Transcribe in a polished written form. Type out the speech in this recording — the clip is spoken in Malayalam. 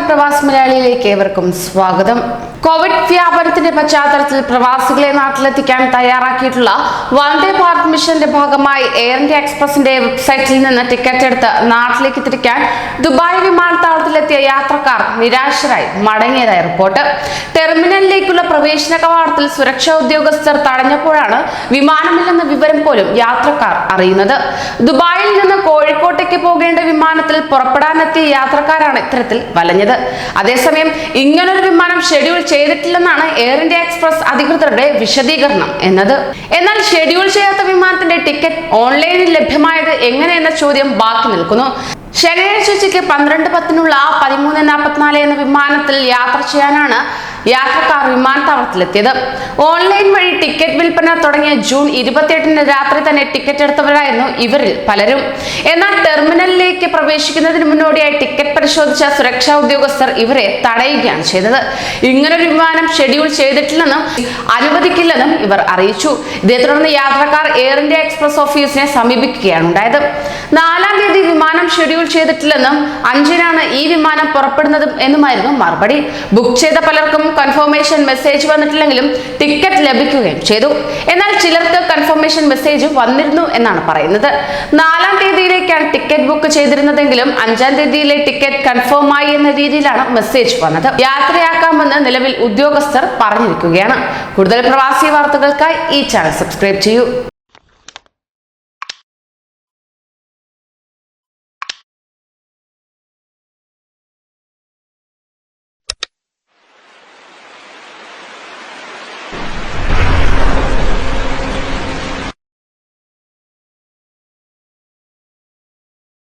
പ്രവാസി മലയാളിയിലേക്ക് ഏവർക്കും സ്വാഗതം. കോവിഡ് വ്യാപനത്തിന്റെ പശ്ചാത്തലത്തിൽ പ്രവാസികളെ നാട്ടിലെത്തിക്കാൻ തയ്യാറാക്കിയിട്ടുള്ള വന്ദേ ഭാരത് മിഷന്റെ ഭാഗമായി എയർ ഇന്ത്യ എക്സ്പ്രസിന്റെ വെബ്സൈറ്റിൽ നിന്ന് ടിക്കറ്റ് എടുത്ത് നാട്ടിലേക്ക് തിരിക്കാൻ ദുബായ് വിമാനത്താവളത്തിലെത്തിയ യാത്രക്കാർ നിരാശരായി മടങ്ങിയതായി റിപ്പോർട്ട്. ടെർമിനലിലേക്കുള്ള പ്രവേശന കവാടത്തിൽ സുരക്ഷാ ഉദ്യോഗസ്ഥർ തടഞ്ഞപ്പോഴാണ് വിമാനമില്ലെന്ന വിവരം പോലും യാത്രക്കാർ അറിയുന്നത്. ദുബായിൽ നിന്ന് കോഴിക്കോട്ടേക്ക് പോകേണ്ട വിമാനത്തിൽ പുറപ്പെടാനെത്തിയ യാത്രക്കാരാണ് ഇത്തരത്തിൽ വലഞ്ഞത്. അതേസമയം ഇങ്ങനൊരു വിമാനം ഷെഡ്യൂൾ ചെയ്തിട്ടില്ലെന്നാണ് എയർ ഇന്ത്യ എക്സ്പ്രസ് അധികൃതരുടെ വിശദീകരണം എന്നത്. എന്നാൽ ഷെഡ്യൂൾ ചെയ്യാത്ത വിമാനത്തിന്റെ ടിക്കറ്റ് ഓൺലൈനിൽ ലഭ്യമായത് എങ്ങനെയെന്ന ചോദ്യം ബാക്കി നിൽക്കുന്നു. ശനിയാഴ്ച ഉച്ചയ്ക്ക് 12:10 13:44 എന്ന വിമാനത്തിൽ യാത്ര ചെയ്യാനാണ് യാത്രക്കാർ വിമാനത്താവളത്തിലെത്തിയത്. ഓൺലൈൻ വഴി ടിക്കറ്റ് വിൽപ്പന തുടങ്ങിയ ജൂൺ 28 രാത്രി തന്നെ ടിക്കറ്റ് എടുത്തവരായിരുന്നു ഇവരിൽ പലരും. എന്നാൽ ടെർമിനലിലേക്ക് പ്രവേശിക്കുന്നതിന് മുന്നോടിയായി ടിക്കറ്റ് പരിശോധിച്ച സുരക്ഷാ ഉദ്യോഗസ്ഥർ ഇവരെ തടയുകയാണ് ചെയ്തത്. ഇങ്ങനൊരു വിമാനം ഷെഡ്യൂൾ ചെയ്തിട്ടില്ലെന്നും അനുവദിക്കില്ലെന്നും ഇവർ അറിയിച്ചു. ഇതേ തുടർന്ന് യാത്രക്കാർ എയർ ഇന്ത്യ എക്സ്പ്രസ് ഓഫീസിനെ സമീപിക്കുകയാണ് ഉണ്ടായത്. 4-ാം തീയതി വിമാനം ഷെഡ്യൂൾ ചെയ്തിട്ടില്ലെന്നും 5-നാണ് ഈ വിമാനം പുറപ്പെടുന്നതും എന്നുമായിരുന്നു മറുപടി. ബുക്ക് ചെയ്ത പലർക്കും കൺഫർമേഷൻ മെസ്സേജ് വന്നിട്ടില്ലെങ്കിലും ടിക്കറ്റ് ലഭിക്കുകയും ചെയ്തു. എന്നാൽ ചിലർക്ക് കൺഫർമേഷൻ മെസ്സേജ് വന്നിരുന്നു എന്നാണ് പറയുന്നത്. 4-ാം തീയതിയിലേക്കാണ് ടിക്കറ്റ് ബുക്ക് ചെയ്തിരുന്നതെങ്കിലും 5-ാം തീയതിയിലെ ടിക്കറ്റ് കൺഫേം ആയി എന്ന രീതിയിലാണ് മെസ്സേജ് വന്നത്. യാത്രയാക്കാമെന്ന് നിലവിൽ ഉദ്യോഗസ്ഥർ പറഞ്ഞിരിക്കുകയാണ്. കൂടുതൽ പ്രവാസി വാർത്തകൾക്കായി ഈ ചാനൽ സബ്സ്ക്രൈബ് ചെയ്യൂ.